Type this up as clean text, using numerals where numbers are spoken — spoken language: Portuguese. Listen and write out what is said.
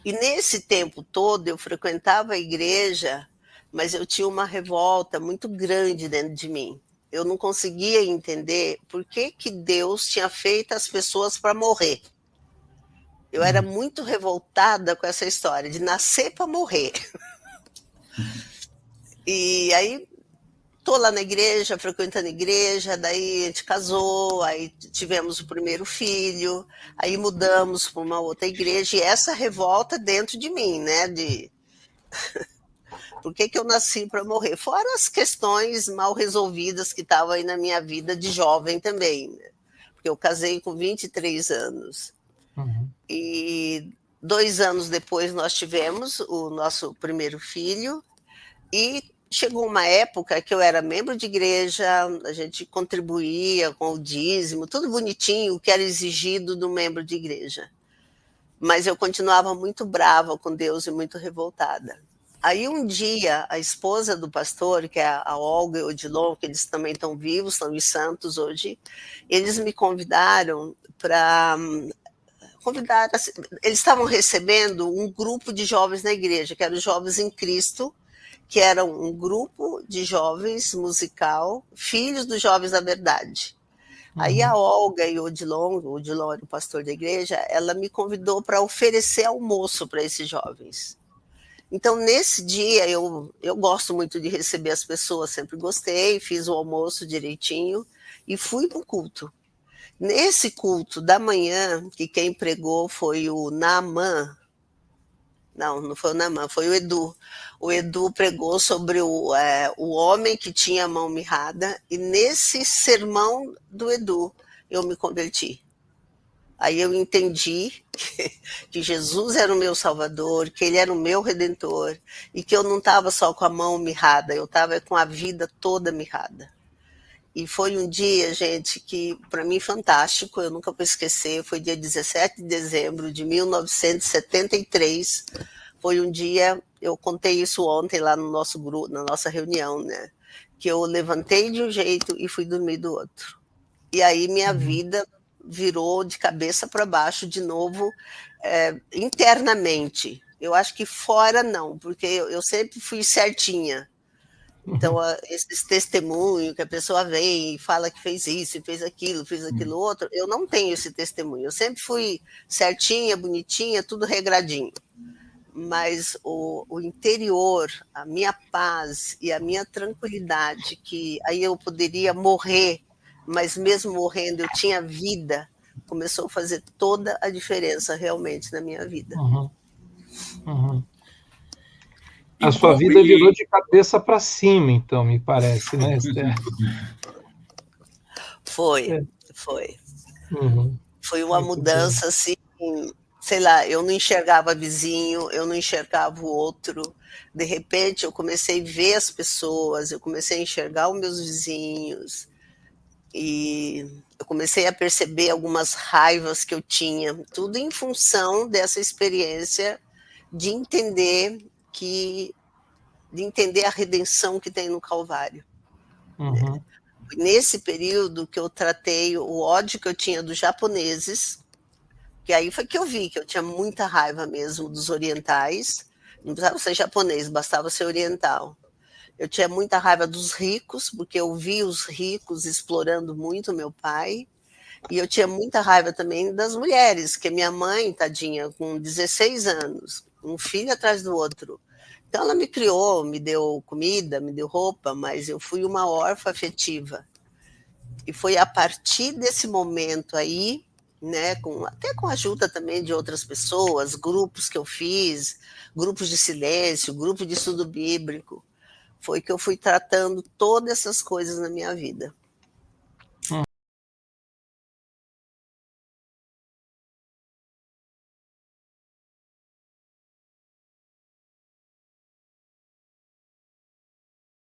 E nesse tempo todo eu frequentava a igreja, mas eu tinha uma revolta muito grande dentro de mim. Eu não conseguia entender por que que Deus tinha feito as pessoas para morrer. Eu era muito revoltada com essa história de nascer para morrer. E aí tô lá na igreja, frequentando a igreja, daí a gente casou, aí tivemos o primeiro filho, aí mudamos para uma outra igreja, e essa revolta dentro de mim, né, de por que que eu nasci para morrer? Fora as questões mal resolvidas que estavam aí na minha vida de jovem também, né? Porque eu casei com 23 anos. Uhum. E 2 anos depois nós tivemos o nosso primeiro filho, e chegou uma época que eu era membro de igreja, a gente contribuía com o dízimo, tudo bonitinho, o que era exigido do membro de igreja. Mas eu continuava muito brava com Deus e muito revoltada. Aí um dia, a esposa do pastor, que é a Olga e o Odilon, que eles também estão vivos, estão em Santos hoje, eles me convidaram para convidar. Eles estavam recebendo um grupo de jovens na igreja, que eram os Jovens em Cristo, que era um grupo de jovens musical, filhos dos Jovens da Verdade. Aí a Olga e o Odilon era o pastor da igreja, ela me convidou para oferecer almoço para esses jovens. Então, nesse dia, eu gosto muito de receber as pessoas, sempre gostei, fiz o almoço direitinho e fui para o culto. Nesse culto da manhã, que quem pregou foi o Naaman. Não foi o Naaman, foi o Edu. O Edu pregou sobre o homem que tinha a mão mirrada, e nesse sermão do Edu eu me converti. Aí eu entendi que Jesus era o meu salvador, que ele era o meu redentor, e que eu não estava só com a mão mirrada, eu estava com a vida toda mirrada. E foi um dia, gente, que para mim fantástico, eu nunca vou esquecer, foi dia 17 de dezembro de 1973, foi um dia, eu contei isso ontem lá no nosso grupo, na nossa reunião, né, que eu levantei de um jeito e fui dormir do outro. E aí minha vida virou de cabeça para baixo de novo, internamente. Eu acho que fora não, porque eu sempre fui certinha. Então, esse testemunho que a pessoa vem e fala que fez isso, fez aquilo outro, eu não tenho esse testemunho. Eu sempre fui certinha, bonitinha, tudo regradinho. Mas o interior, a minha paz e a minha tranquilidade, que aí eu poderia morrer, mas mesmo morrendo eu tinha vida, começou a fazer toda a diferença realmente na minha vida. A sua vida virou de cabeça para cima, então, me parece, né, Esther? Foi. Foi uma mudança, assim, sei lá, eu não enxergava vizinho, eu não enxergava o outro. De repente, eu comecei a ver as pessoas, eu comecei a enxergar os meus vizinhos, e eu comecei a perceber algumas raivas que eu tinha, tudo em função dessa experiência de entender a redenção que tem no Calvário. Nesse período que eu tratei o ódio que eu tinha dos japoneses, que aí foi que eu vi que eu tinha muita raiva mesmo dos orientais, não precisava ser japonês, bastava ser oriental. Eu tinha muita raiva dos ricos, porque eu vi os ricos explorando muito meu pai, e eu tinha muita raiva também das mulheres, que minha mãe, tadinha, com 16 anos, um filho atrás do outro. Então ela me criou, me deu comida, me deu roupa, mas eu fui uma órfã afetiva. E foi a partir desse momento aí, né, até com a ajuda também de outras pessoas, grupos que eu fiz, grupos de silêncio, grupo de estudo bíblico, foi que eu fui tratando todas essas coisas na minha vida.